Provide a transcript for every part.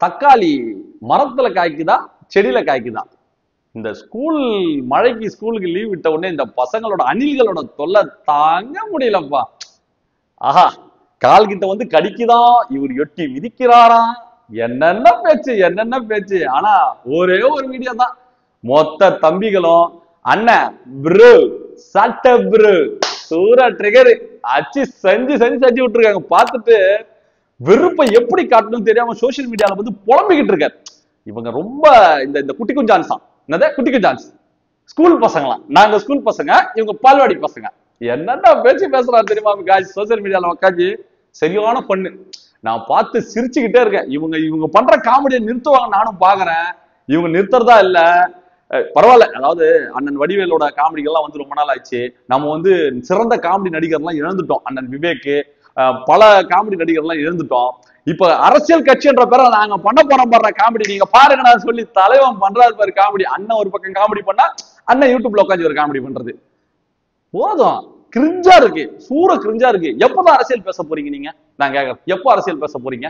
தக்காளி மரத்துல காய்க்குதா செடியில காய்க்குதா? இந்த மழைக்கு ஸ்கூலுக்கு லீவ் விட்ட உடனே இந்த பசங்களோட அணில்களோட தொல்லை தாங்க முடியலப்பா. ஆஹா, கால் கிட்ட வந்து கடிக்குதான், இவர் எட்டி மிதிக்கிறாராம், என்னென்ன பேச்சு. ஆனா ஒரே ஒரு வீடியோ தான், மொத்த தம்பிகளும் அண்ணன் ப்ரோ சட்ட ப்ரோ சூரா ட்ரிகர் அச்சு செஞ்சு விட்டுருக்காங்க. பார்த்துட்டு வெறுப்பை எப்படி காட்டணும்னு தெரியாம சோசியல் மீடியால வந்து புலம்பிக்கிட்டு இருக்காரு. இவங்க ரொம்ப இந்த குட்டி குஞ்சான்ஸ் தான். என்னது குட்டி குஞ்சான்ஸ்? ஸ்கூல் பசங்களாம். நாங்க ஸ்கூல் பசங்க, இவங்க பால்வாடி பசங்க. என்னென்ன பேச்சு பேசுறாரு தெரியுமா சோசியல் மீடியால உட்காந்து? சரியான பண்ணு. நான் பார்த்து சிரிச்சுக்கிட்டே இருக்கேன். இவங்க பண்ற காமெடியை நிறுத்துவாங்க நானும் பாக்குறேன். இவங்க நிறுத்துறதா இல்ல. பரவாயில்ல, அதாவது அண்ணன் வடிவேலோட காமெடிகள்லாம் வந்து ரொம்ப நாள் ஆயிடுச்சு. நம்ம வந்து சிறந்த காமெடி நடிகர்லாம் இழந்துட்டோம். அண்ணன் விவேக், பல காமெடி நடிகர்லாம் இழந்துட்டோம். இப்ப அரசியல் கட்சி என்ற பேரை நாங்க பண்ண போறோம் பாரு காமெடி, நீங்க பாருங்க சொல்லி தலைவன் பண்றாரு பாரு காமெடி. அண்ணன் ஒரு பக்கம் காமெடி பண்ணா, அண்ணன் யூடியூப்ல உட்காந்து ஒரு காமெடி பண்றது போதும். கிரிஞ்சா இருக்கு, சூற கிரிஞ்சா இருக்கு. எப்பதான் அரசியல் பேச போறீங்க நீங்க? நான் கேக்குறேன், எப்போ அரசியல் பேச போறீங்க?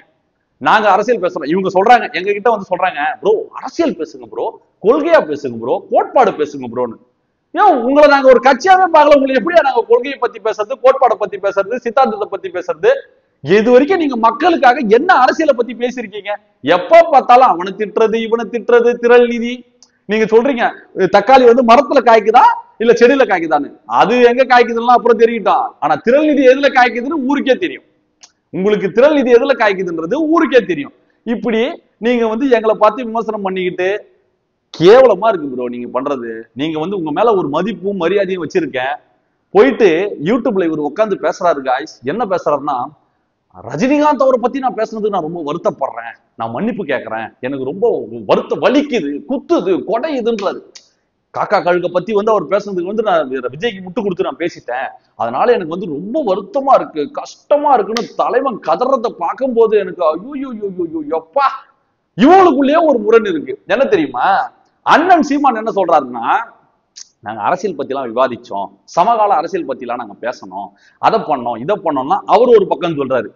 நாங்க அரசியல் பேசுறோம். இவங்க சொல்றாங்க, எங்க கிட்ட வந்து சொல்றாங்க, ப்ரோ அரசியல் பேசுங்க ப்ரோ, கொள்கையா பேசுங்க ப்ரோ, கோட்பாடு பேசுங்க ப்ரோன்னு. ஏன் உங்களை நாங்க ஒரு கட்சியாவே பார்க்கல? உங்களுக்கு எப்படியா நாங்க கொள்கையை பத்தி பேசுறது, கோட்பாடை பத்தி பேசுறது, சித்தாந்தத்தை பத்தி பேசுறது? இது வரைக்கும் நீங்க மக்களுக்காக என்ன அரசியலை பத்தி பேசிருக்கீங்க? எப்ப பார்த்தாலும் அவனை திட்டுறது, இவனை திட்டுறது, திரள் நிதி. நீங்க சொல்றீங்க தக்காளி வந்து மரத்துல காய்க்குதா இல்ல செடியில காய்க்குதான்னு. அது எங்க காய்க்குதுன்னா அப்புறம் தெரியிட்டோம். ஆனா திரள் நிதி எதுல காய்க்குதுன்னு ஊருக்கே தெரியும். உங்களுக்கு திரள் நிதி எதுல காய்க்குதுன்றது ஊருக்கே தெரியும். இப்படி நீங்க வந்து எங்களை பார்த்து விமர்சனம் பண்ணிக்கிட்டு கேவலமா இருக்கு ப்ரோ நீங்க பண்றது. நீங்க வந்து உங்க மேல ஒரு மதிப்பும் மரியாதையும் வச்சிருக்கேன். போயிட்டு யூடியூப்ல இவர் உட்காந்து பேசுறாரு காய்ஸ். என்ன பேசுறாருன்னா, ரஜினிகாந்த் அவரை பத்தி நான் பேசுனதுக்கு நான் ரொம்ப வருத்தப்படுறேன், நான் மன்னிப்பு கேட்கிறேன், எனக்கு ரொம்ப வலிக்குது, குத்துது, கொடையுதுன்றாரு. காக்கா கழுக பத்தி வந்து அவர் பேசுனதுக்கு வந்து நான் விஜய்க்கு முட்டு கொடுத்து நான் பேசிட்டேன், அதனால எனக்கு வந்து ரொம்ப வருத்தமா இருக்கு, கஷ்டமா இருக்குன்னு தலைவன் கதறத பார்க்கும் போது எனக்கு ஐயோ எப்பா. இவங்களுக்குள்ளேயே ஒரு முரண் இருக்கு. என்ன தெரியுமா? அண்ணன் சீமான் என்ன சொல்றாருன்னா, நாங்க அரசியல் பத்தி எல்லாம் விவாதிச்சோம், சமகால அரசியல் பத்தி எல்லாம் நாங்க பேசணும், அதை பண்ணோம் இதை பண்ணோம்னா அவர் ஒரு பக்கம் சொல்றாரு.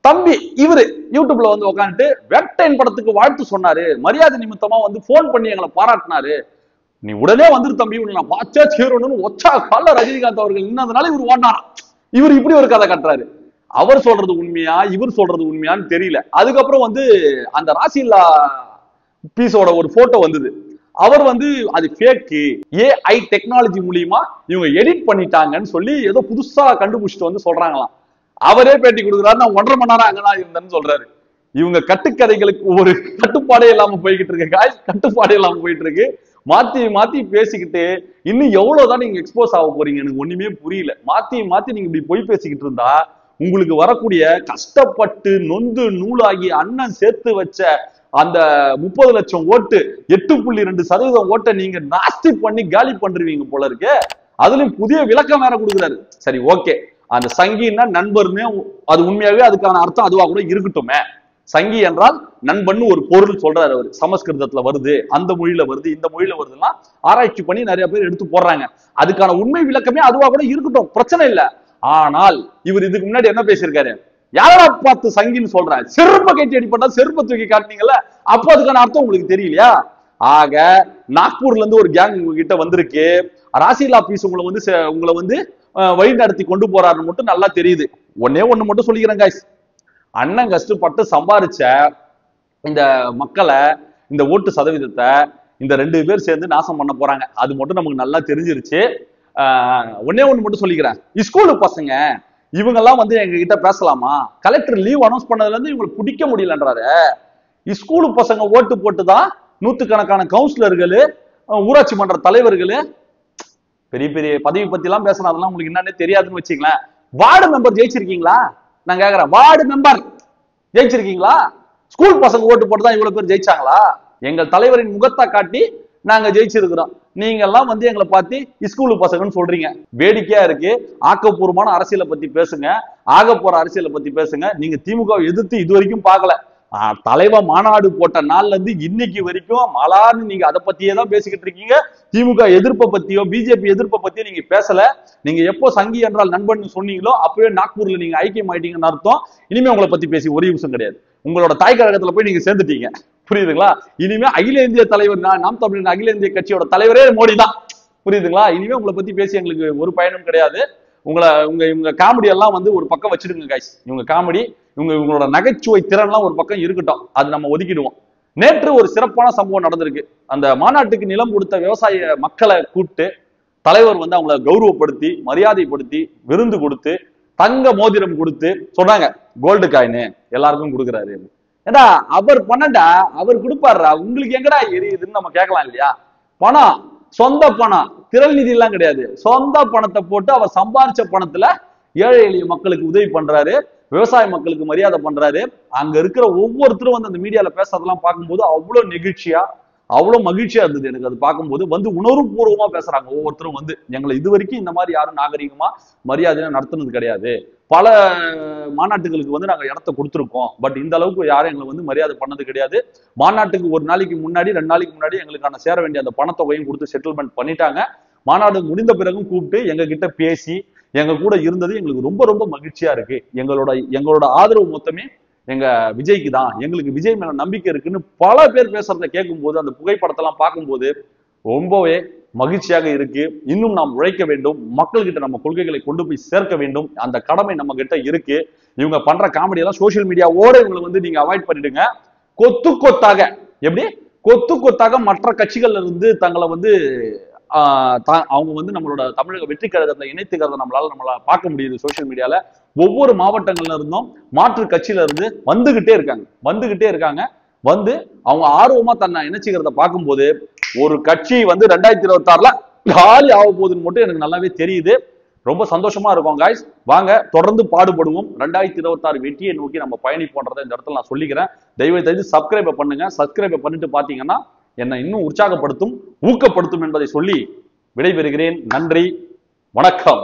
தம்பி இவரு யூடியூப்ல வந்து உட்காந்துட்டு வேட்டையன் படத்துக்கு வாழ்த்து சொன்னாரு, மரியாதை நிமித்தமா வந்து போன் பண்ணி எங்களை பாராட்டினாரு, நீ உடனே வந்துரு தம்பி, நான் பாச்சா சேரணும்னு ஒச்சா கால ரஜினிகாந்த் அவர்கள் இன்னதுனால இவர் ஓடினாராம். இவர் இப்படி ஒரு கதை கட்டுறாரு. அவர் சொல்றது உண்மையா இவர் சொல்றது உண்மையான்னு தெரியல. அதுக்கப்புறம் வந்து அந்த ராசில்லா பீஸோட ஒரு போட்டோ வந்தது. அவர் வந்து அது ஃபேக்கு, ஏஐ டெக்னாலஜி மூலியமா இவங்க எடிட் பண்ணிட்டாங்கன்னு சொல்லி ஏதோ புதுசா கண்டுபிடிச்சிட்டு வந்து சொல்றாங்களாம். அவரே பேட்டி கொடுக்குறாரு, நான் 1.5 மணி நேரம் அங்கதான் இருந்தேன்னு சொல்றாரு. இவங்க கட்டுக்கதைகளுக்கு ஒரு கட்டுப்பாடே இல்லாம போய்கிட்டு இருக்கு காய்ஸ், கட்டுப்பாடே இல்லாம போயிட்டு இருக்கு. மாத்தி மாத்தி பேசிக்கிட்டு இன்னும் எவ்வளவுதான் நீங்க எக்ஸ்போஸ் ஆக போறீங்க எனக்கு ஒண்ணுமே புரியல. மாத்தி மாத்தி நீங்க இப்படி பொய் பேசிக்கிட்டு இருந்தா உங்களுக்கு வரக்கூடிய கஷ்டப்பட்டு நொந்து நூலாகி அண்ணன் சேர்த்து வச்ச அந்த 30 லட்சம் ஓட்டு 8.2% ஓட்டை நீங்க நாஸ்தி பண்ணி காலி பண்றீங்க போல இருக்கு. அதுலயும் புதிய விளக்கம் வேற கொடுக்குறாரு. சரி ஓகே, அந்த சங்கின்னா நண்பர்னு அது உண்மையாவே அதுக்கான அர்த்தம் அதுவா கூட இருக்கட்டுமே. சங்கி என்றால் நண்பன் ஒரு பொருள் சொல்றாரு அவர். சமஸ்கிருதத்துல வருது, அந்த மொழியில வருது, இந்த மொழியில வருதுன்னா ஆராய்ச்சி பண்ணி நிறைய பேர் எடுத்து போடுறாங்க. அதுக்கான உண்மை விளக்கமே அதுவா கூட இருக்கட்டும், பிரச்சனை இல்ல. ஆனால் இவர் இதுக்கு முன்னாடி என்ன பேசியிருக்காரு? யாரா பார்த்து சங்கின்னு சொல்ற, செருப்ப கட்டி அடிப்பட்டா செருப்ப தூக்கி காட்டினீங்கல்ல, அப்போ அதுக்கான அர்த்தம் உங்களுக்கு தெரியலையா? ஆக நாக்பூர்ல இருந்து ஒரு கேங் உங்ககிட்ட வந்திருக்கு, ராசிலா பீஸ் உங்களை வந்து வழி நடத்தி கொண்டு போறாருன்னு மட்டும் நல்லா தெரியுது. ஒன்னே ஒண்ணு மட்டும் சொல்லிக்கிறேன் காய்ஸ், அண்ணன் கஷ்டப்பட்டு சம்பாரிச்ச இந்த மக்களை, இந்த ஓட்டு சதவீதத்தை இந்த 2 பேர் சேர்ந்து நாசம் பண்ண போறாங்க. அது மட்டும் நமக்கு நல்லா தெரிஞ்சிருச்சு. ஒன்னே ஒண்ணு மட்டும் சொல்லிக்கிறேன், ஸ்கூலு பசங்க இவங்க எல்லாம் வந்து எங்க கிட்ட பேசலாமா? கலெக்டர் லீவ் அனௌன்ஸ் பண்ணதுல இருந்து இவங்களுக்கு பிடிக்க முடியலன்றாரு. ஸ்கூலு பசங்க ஓட்டு போட்டுதான் நூத்துக்கணக்கான கவுன்சிலர்கள், ஊராட்சி மன்ற தலைவர்கள், பெரிய பெரிய பதவி பத்தி எல்லாம் பேசணும், அதெல்லாம் உங்களுக்கு என்னன்னே தெரியாதுன்னு வச்சுங்களேன். வார்டு மெம்பர் ஜெயிச்சிருக்கீங்களா? நான் கேக்குறேன், வார்டு மெம்பர் ஜெயிச்சிருக்கீங்களா? ஸ்கூல் பசங்க ஓட்டு போட்டுதான் இவ்வளவு பேர் ஜெயிச்சாங்களா? எங்கள் தலைவரின் முகத்தை காட்டி நாங்க ஜெயிச்சிருக்கிறோம். நீங்க எல்லாம் வந்து எங்களை பார்த்து ஸ்கூலு பசங்கன்னு சொல்றீங்க. வேடிக்கையா இருக்கு. ஆக்கப்பூர்வமான அரசியலை பத்தி பேசுங்க, ஆக போற அரசியலை பத்தி பேசுங்க. நீங்க திமுக எதிர்த்து இது வரைக்கும் பார்க்கல. தலைவர் மாநாடு போட்ட நாள்ல இருந்து இன்னைக்கு வரைக்கும் மலான்னு நீங்க அதை பத்தியே தான் பேசிக்கிட்டு இருக்கீங்க. திமுக எதிர்ப்பை பத்தியோ பிஜேபி எதிர்ப்பை பத்தியோ நீங்க பேசல. நீங்க எப்போ சங்கி என்றால் நண்பன் சொன்னீங்களோ அப்பவே நாக்பூர்ல நீங்க ஐக்கியம் ஆயிட்டீங்கன்னு அர்த்தம். இனிமே உங்களை பத்தி பேசி ஒரு நிமிஷம் கிடையாது. உங்களோட தாய் கழகத்துல போய் நீங்க சேர்ந்துட்டீங்க, புரியுதுங்களா? இனிமே அகில இந்திய தலைவர், நாம் தமிழர் அகில இந்திய கட்சியோட தலைவரே மோடி தான், புரியுதுங்களா? இனிமே உங்களை பத்தி பேசி எங்களுக்கு ஒரு பயனும் கிடையாது. இவங்க காமெடி எல்லாம் வந்து ஒரு பக்கம் வச்சிருங்க கைஸ். இவங்க காமெடி, இவங்களோட நகைச்சுவை திறன்லாம் ஒரு பக்கம் இருக்கட்டும், அது நம்ம ஒதுக்கிடுவோம். நேற்று ஒரு சிறப்பான சம்பவம் நடந்திருக்கு. அந்த மாநாட்டுக்கு நிலம் கொடுத்த விவசாய மக்களை கூப்பிட்டு தலைவர் வந்து அவங்கள கௌரவப்படுத்தி மரியாதைப்படுத்தி விருந்து கொடுத்து தங்க மோதிரம் கொடுத்து சொன்னாங்க, கோல்டு காயின் எல்லாருக்கும் கொடுக்குறாரு. ஏன்னா அவர் பண்ணண்டா, அவர் கொடுப்பாருடா, உங்களுக்கு எங்கடா எரியுதுன்னு நம்ம கேட்கலாம் இல்லையா? பணம், சொந்த பணம், திரள் நிதி எல்லாம் கிடையாது, சொந்த பணத்தை போட்டு அவர் சம்பாதிச்ச பணத்துல ஏழை எளிய மக்களுக்கு உதவி பண்றாரு, விவசாய மக்களுக்கு மரியாதை பண்றாரு. அங்க இருக்கிற ஒவ்வொருத்தரும் வந்து அந்த மீடியால பேசுறதெல்லாம் பார்க்கும்போது அவ்வளவு நெகிழ்ச்சியா, அவ்வளவு மகிழ்ச்சியா இருந்தது எனக்கு. அது பார்க்கும்போது வந்து உணர்வுபூர்வமா பேசுறாங்க ஒவ்வொருத்தரும். வந்து எங்களை இது வரைக்கும் இந்த மாதிரி யாரும் நாகரிகமா மரியாதையா நடத்துனது கிடையாது. பல மாநாட்டுகளுக்கு வந்து நாங்க இடத்த கொடுத்துருக்கோம், பட் இந்த அளவுக்கு யாரும் எங்களை வந்து மரியாதை பண்ணது கிடையாது. மாநாட்டுக்கு ஒரு நாளைக்கு முன்னாடி 2 நாளைக்கு முன்னாடி எங்களுக்கான சேர வேண்டிய அந்த பணத்தொகையும் கொடுத்து செட்டில்மெண்ட் பண்ணிட்டாங்க. மாநாடு முடிந்த பிறகும் கூப்பிட்டு எங்க கிட்ட பேசி எங்க கூட இருந்தது எங்களுக்கு ரொம்ப ரொம்ப மகிழ்ச்சியா இருக்கு. எங்களோட ஆதரவு மொத்தமே எங்க விஜய்க்கு தான், எங்களுக்கு விஜய் மேல நம்பிக்கை இருக்குன்னு பல பேர் பேசுறத கேட்கும் போது, அந்த புகைப்படத்தெல்லாம் பார்க்கும்போது ரொம்பவே மகிழ்ச்சியாக இருக்கு. இன்னும் நாம் உழைக்க வேண்டும், மக்கள்கிட்ட நம்ம கொள்கைகளை கொண்டு போய் சேர்க்க வேண்டும், அந்த கடமை நம்ம கிட்ட இருக்கு. இவங்க பண்ற காமெடி எல்லாம் சோசியல் மீடியாவோட இவங்களை வந்து நீங்க அவாய்ட் பண்ணிடுங்க. கொத்து கொத்தாக, எப்படி கொத்து கொத்தாக மற்ற கட்சிகள்ல இருந்து தங்களை வந்து அவங்க வந்து நம்மளோட தமிழக வெற்றி கழகத்துல இணைத்துக்கிறத நம்மளால பார்க்க முடியுது. சோசியல் மீடியால ஒவ்வொரு மாவட்டங்கள்ல இருந்தும் மாற்று கட்சியில இருந்து வந்துகிட்டே இருக்காங்க. வந்து அவங்க ஆர்வமா தன்னை இணைச்சிக்கிறத பார்க்கும்போது ஒரு கட்சி வந்து 2026ல காலி ஆக போகுதுன்னு மட்டும் எனக்கு நல்லாவே தெரியுது. ரொம்ப சந்தோஷமா இருக்கும் காய்ஸ். வாங்க தொடர்ந்து பாடுபடுவோம். 2026 வெற்றியை நோக்கி நம்ம பயணிப்போன்றதை இந்த இடத்துல நான் சொல்லிக்கிறேன். தயவு சப்ஸ்கிரைப் பண்ணுங்க. சப்ஸ்கிரைப் பண்ணிட்டு பாத்தீங்கன்னா என்னை இன்னும் உற்சாகப்படுத்தும், ஊக்கப்படுத்தும் என்பதை சொல்லி விடைபெறுகிறேன். நன்றி, வணக்கம்.